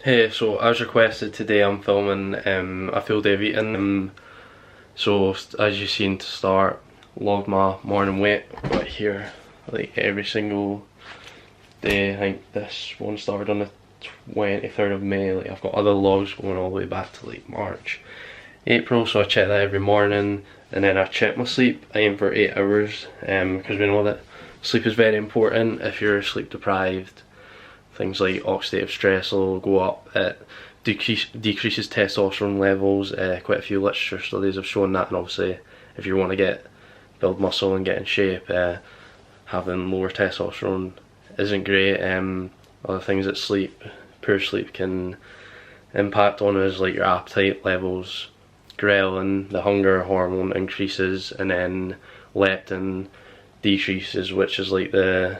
Hey, so as requested today I'm filming a full day of eating. So as you've seen to start, log my morning weight, but here like every single day. I think this one started on the 23rd of May, like I've got other logs going all the way back to like March, April, so I check that every morning and then I check my sleep. I aim for 8 hours because we know that sleep is very important. If you're sleep deprived, things like oxidative stress will go up. It decreases testosterone levels. Quite a few literature studies have shown that, and obviously if you want to build muscle and get in shape, having lower testosterone isn't great. Other things that poor sleep can impact on is like your appetite levels, ghrelin, the hunger hormone increases, and then leptin decreases, which is like the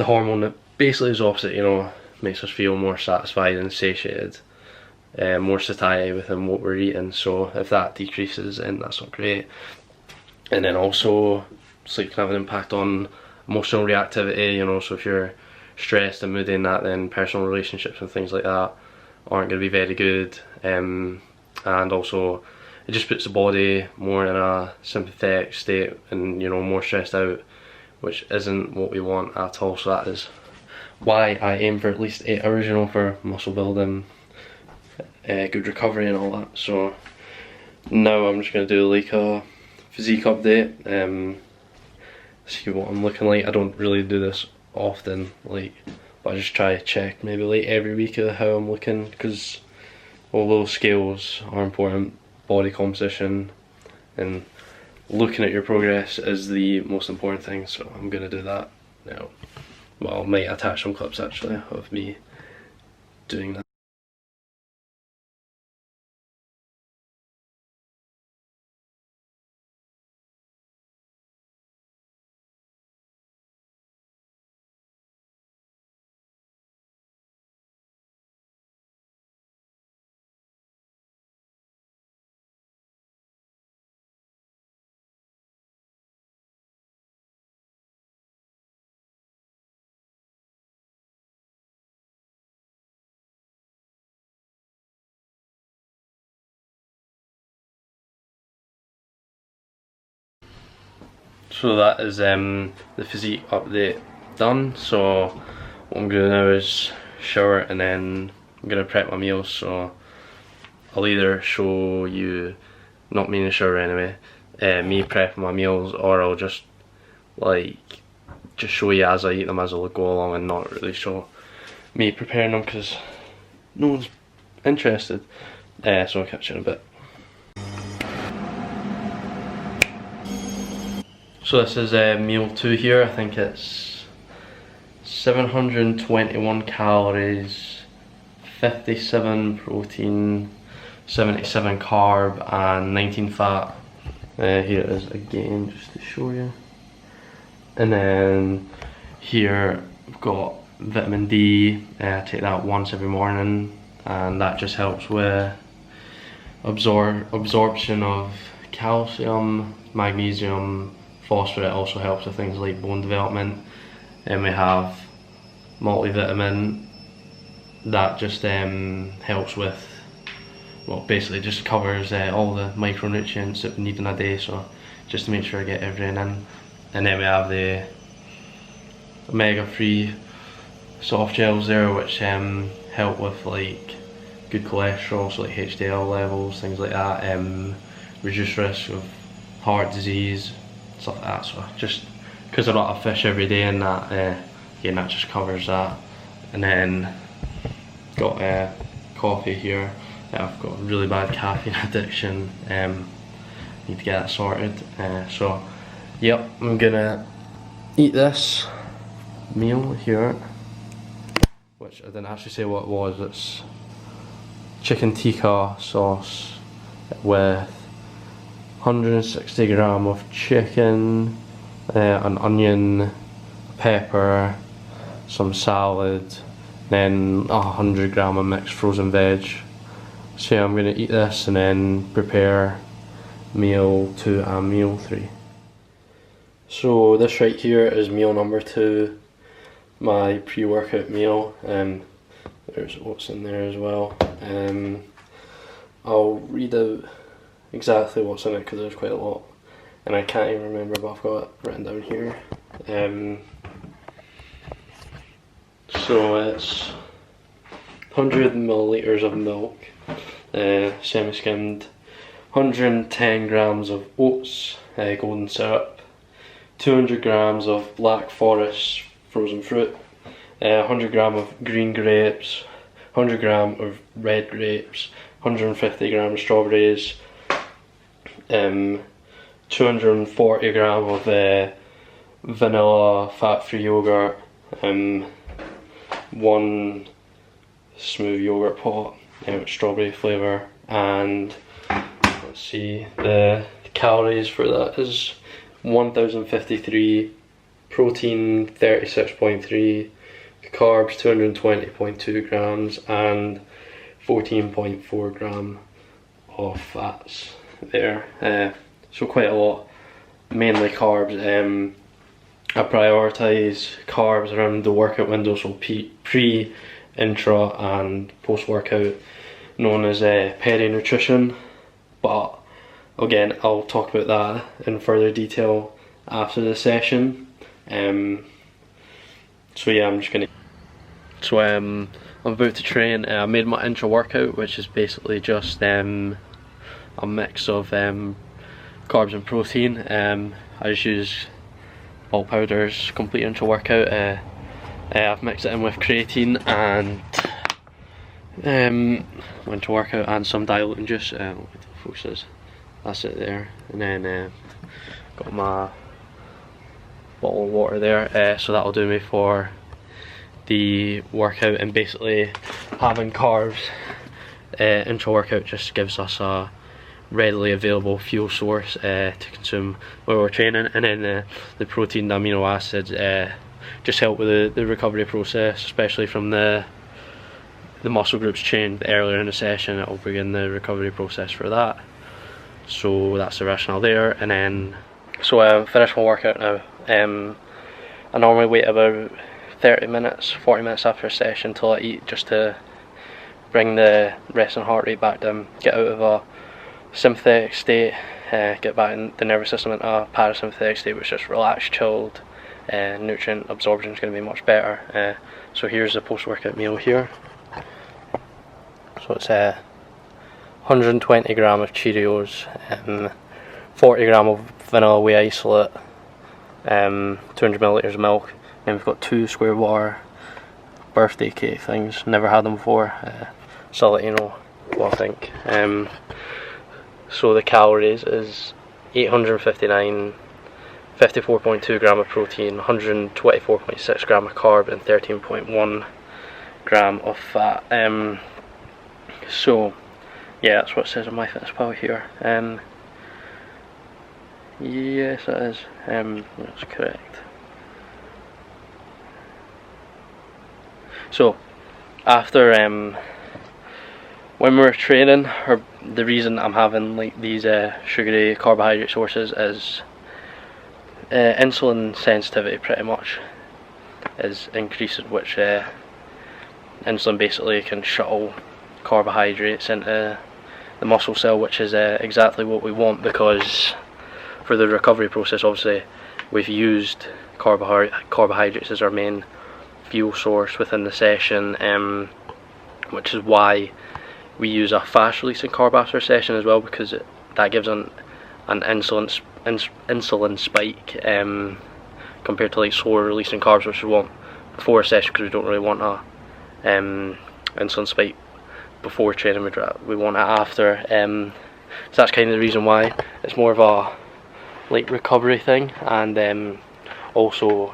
hormone that basically is opposite, you know, makes us feel more satisfied and satiated, more satiety within what we're eating. So if that decreases, then that's not great. And then also sleep can have an impact on emotional reactivity, you know, so if you're stressed and moody and that, then personal relationships and things like that aren't going to be very good. And also it just puts the body more in a sympathetic state and, you know, more stressed out, which isn't what we want at all. So that is why I aim for at least 8 hours, you know, for muscle building, good recovery and all that. So now I'm just going to do like a physique update, see what I'm looking like. I don't really do this often, like, but I just try to check maybe like every week of how I'm looking, because although scales are important, body composition and looking at your progress is the most important thing. So I'm gonna do that now. Well, I might attach some clips actually of me doing that. So that is the physique update done. So what I'm gonna do now is shower, and then I'm gonna prep my meals. So I'll either show you, not me in the shower anyway, me prepping my meals, or I'll just show you as I eat them as I go along, and not really show me preparing them because no one's interested. So I'll catch you in a bit. So this is meal 2 here. I think it's 721 calories, 57 protein, 77 carb and 19 fat. Here it is again, just to show you. And then here we've got vitamin D. I take that once every morning, and that just helps with absorption of calcium, magnesium, phosphorus. It also helps with things like bone development. And we have multivitamin that just helps with, well, basically just covers all the micronutrients that we need in a day, so just to make sure I get everything in. And then we have the omega-3 soft gels there, which help with like good cholesterol, so like HDL levels, things like that, reduce risk of heart disease, stuff like that. So just because I don't have fish every day, and that again, that just covers that. And then got coffee here. I've got a really bad caffeine addiction, need to get that sorted. So yep, I'm gonna eat this meal here, which I didn't actually say what it was. It's chicken tikka sauce with 160 gram of chicken, an onion, pepper, some salad, then 100 gram of mixed frozen veg. So yeah, I'm gonna eat this and then prepare meal 2 and meal 3. So this right here is meal number 2, my pre-workout meal. there's what's in there as well. I'll read out exactly what's in it because there's quite a lot, and I can't even remember, but I've got it written down here. So it's 100 millilitres of milk, semi-skimmed, 110 grams of oats, golden syrup, 200 grams of black forest frozen fruit, 100 grams of green grapes, 100 grams of red grapes, 150 grams of strawberries, 240 grams of vanilla fat-free yogurt, 1 smooth yogurt pot with strawberry flavour, and let's see, the calories for that is 1053, protein 36.3, carbs 220.2 grams, and 14.4 gram of fats there. So quite a lot, mainly carbs. I prioritise carbs around the workout window, so pre, intra and post workout, known as peri-nutrition, but again I'll talk about that in further detail after the session. So yeah, I'm about to train. I made my intra workout, which is basically just a mix of carbs and protein. I just use bulk powders, complete intra workout. I've mixed it in with creatine and intra workout and some diluting juice. That's it there, and then got my bottle of water there. So that'll do me for the workout, and basically having carbs intra workout just gives us a readily available fuel source to consume while we're training, and then the protein and amino acids just help with the recovery process, especially from the muscle groups trained earlier in the session. It will begin the recovery process for that. So that's the rationale there. And then so finish my workout now. I normally wait about 40 minutes after a session till I eat, just to bring the resting heart rate back down, get out of a sympathetic state, get back in the nervous system into a parasympathetic state, which is just relaxed, chilled. Nutrient absorption is going to be much better. So here's the post-workout meal here. So it's 120 grams of Cheerios, 40 grams of vanilla whey isolate, 200 millilitres of milk, and we've got 2 square bar birthday cake things. Never had them before, so I'll let you know what I think. So the calories is 859, 54.2 gram of protein, 124.6 gram of carb, and 13.1 gram of fat. So yeah, that's what it says on MyFitnessPal here. Yes, it is. That's correct. So after when we're training, or the reason I'm having like these sugary carbohydrate sources is insulin sensitivity pretty much is increased, which insulin basically can shuttle carbohydrates into the muscle cell, which is exactly what we want, because for the recovery process obviously we've used carbohydrates as our main fuel source within the session, which is why we use a fast releasing carb after a session as well, because that gives an insulin spike compared to like slower releasing carbs, which we want before a session, because we don't really want a insulin spike before training. We want it after. So that's kind of the reason why it's more of a like recovery thing, and also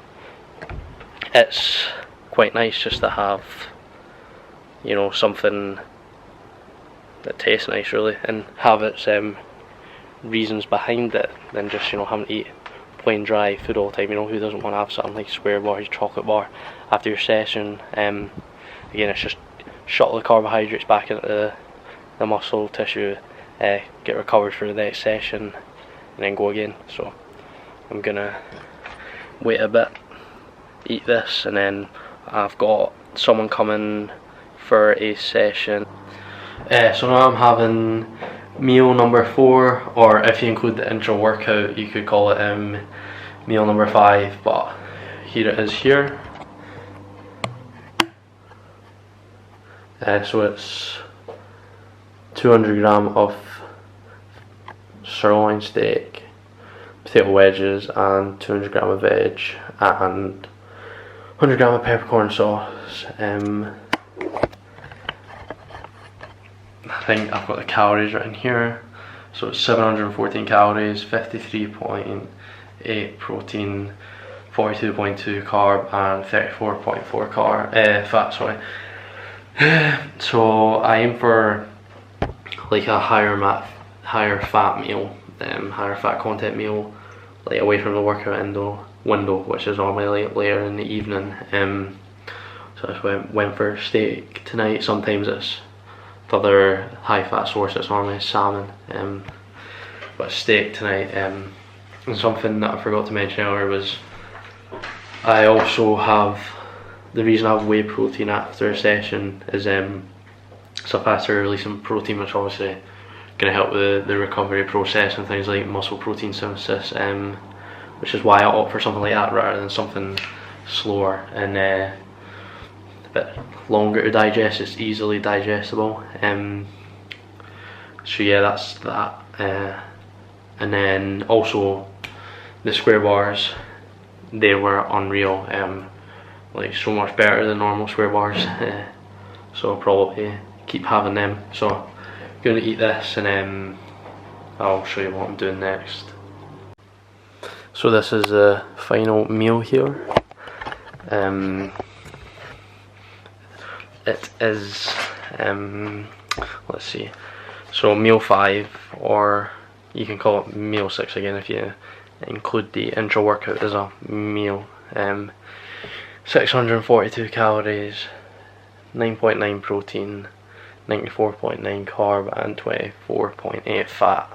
it's quite nice just to have, you know, something that tastes nice really, and have its reasons behind it, than just, you know, having to eat plain dry food all the time. You know, who doesn't want to have something like square bar, chocolate bar after your session? Again, it's just shuttle the carbohydrates back into the muscle tissue, get recovered for the next session, and then go again. So I'm gonna wait a bit, eat this, and then I've got someone coming for a session. So now I'm having meal number 4, or if you include the intra workout you could call it meal number 5, but here it is here. So it's 200g of sirloin steak, potato wedges, and 200g of veg, and 100g of peppercorn sauce. I think I've got the calories written here. So it's 714 calories, 53.8 protein, 42.2 carb, and 34.4 fat. Sorry. So I aim for like a higher fat meal, higher fat content meal, like away from the workout window, which is normally like later in the evening. So I just went for steak tonight. Sometimes it's the other high fat source, it's normally salmon, but steak tonight. And something that I forgot to mention earlier was I also have, the reason I have whey protein after a session is so faster releasing protein, which obviously going to help with the recovery process and things like muscle protein synthesis, which is why I opt for something like that rather than something slower and a bit longer to digest. It's easily digestible. So yeah, that's that. And then also the square bars, they were unreal, like so much better than normal square bars. So I'll probably keep having them. So I'm gonna eat this and I'll show you what I'm doing next. So this is the final meal here. It is let's see, so meal 5, or you can call it meal 6 again if you include the intra workout as a meal. 642 calories, 9.9 protein, 94.9 carb, and 24.8 fat.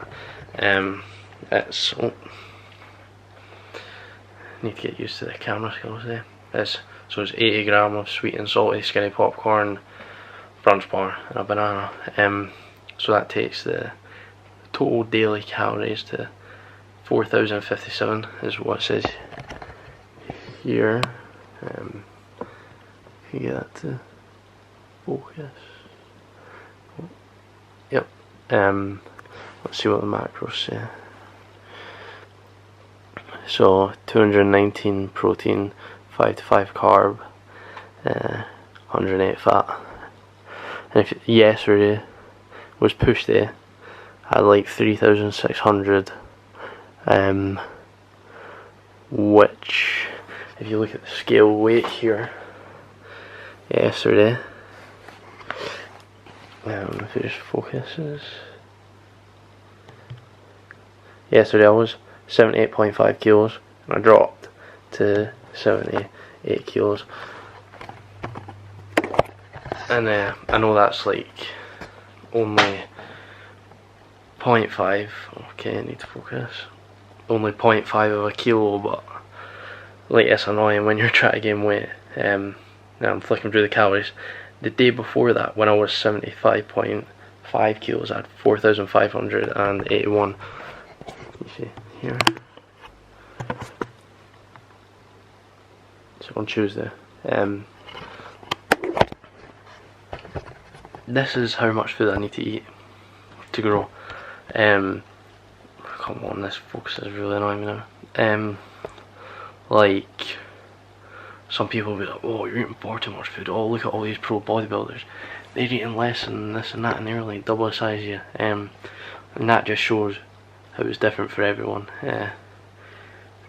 It's need to get used to the camera skills there. So it's 80g of sweet and salty skinny popcorn, brunch bar, and a banana. So that takes the total daily calories to 4,057 is what it says here. You get that to focus. Yep. Let's see what the macros say. So 219 protein, 5 to 5 carb, 108 fat. And if yesterday was push day, I had like 3,600, which if you look at the scale weight here, yesterday, if it just focuses, yesterday I was 78.5 kilos and I dropped to 78 kilos, and I know that's like only 0.5, okay, I need to focus, only 0.5 of a kilo, but like it's annoying when you're trying to gain weight. Now I'm flicking through the calories. The day before that, when I was 75.5 kilos, I had 4,581. You see here. So on Tuesday. This is how much food I need to eat to grow. Come on, this focus is really annoying me now. Like, some people will be like, oh, you're eating far too much food. Oh, look at all these pro bodybuilders. They're eating less and this and that, and they're like double the size of you. And that just shows how it's different for everyone.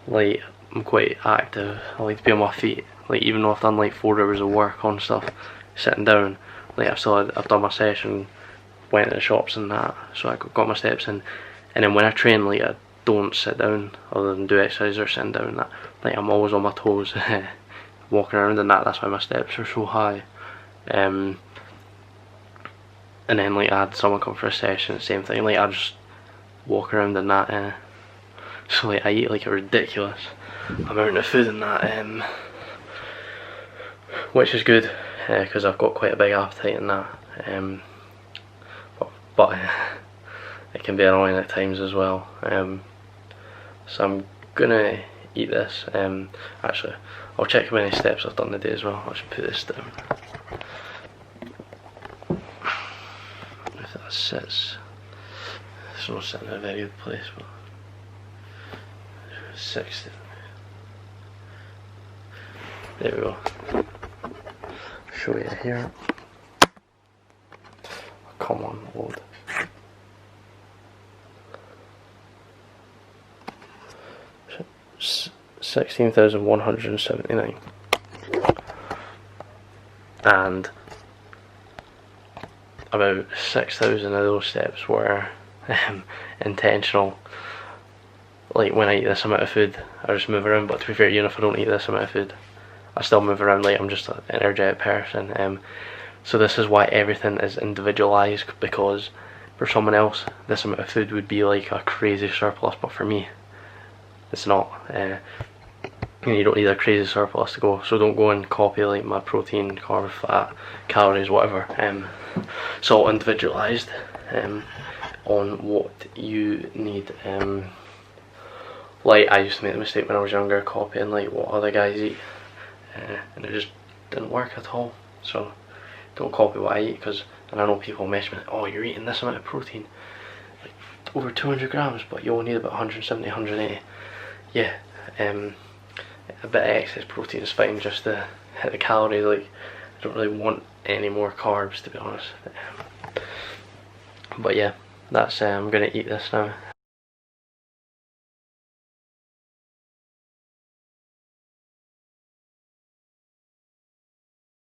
Like, I'm quite active. I like to be on my feet. Like, even though I've done like 4 hours of work on stuff, sitting down, like I've done my session, went to the shops and that, so I got my steps in. And then when I train, like, I don't sit down other than do exercise or sitting down and that. Like, I'm always on my toes, walking around and that. That's why my steps are so high. And then like I had someone come for a session, same thing. Like, I just walk around and that. So like I eat like a ridiculous amount of food and that, which is good. because I've got quite a big appetite in that. But it can be annoying at times as well. So I'm gonna eat this. Actually, I'll check how many steps I've done today as well. I'll just put this down. If that sits, it's not sitting in a very good place, but 60. There we go. Show you here. Come on, load. S 16,179. And about 6,000 of those steps were intentional. Like when I eat this amount of food, I just move around. But to be fair, even if I don't eat this amount of food, I still move around. Like I'm just an energetic person. So this is why everything is individualized, because for someone else this amount of food would be like a crazy surplus, but for me it's not. You don't need a crazy surplus to go, so don't go and copy like my protein, carb, fat, calories, whatever. It's all individualized on what you need. Like I used to make the mistake when I was younger, copying like what other guys eat, and it just didn't work at all. So don't copy what I eat, and I know people mess me, oh, you're eating this amount of protein, like over 200 grams, but you only need about 170, 180. Yeah, a bit of excess protein is fine just to hit the calories. Like I don't really want any more carbs, to be honest. But yeah, that's I'm gonna eat this now.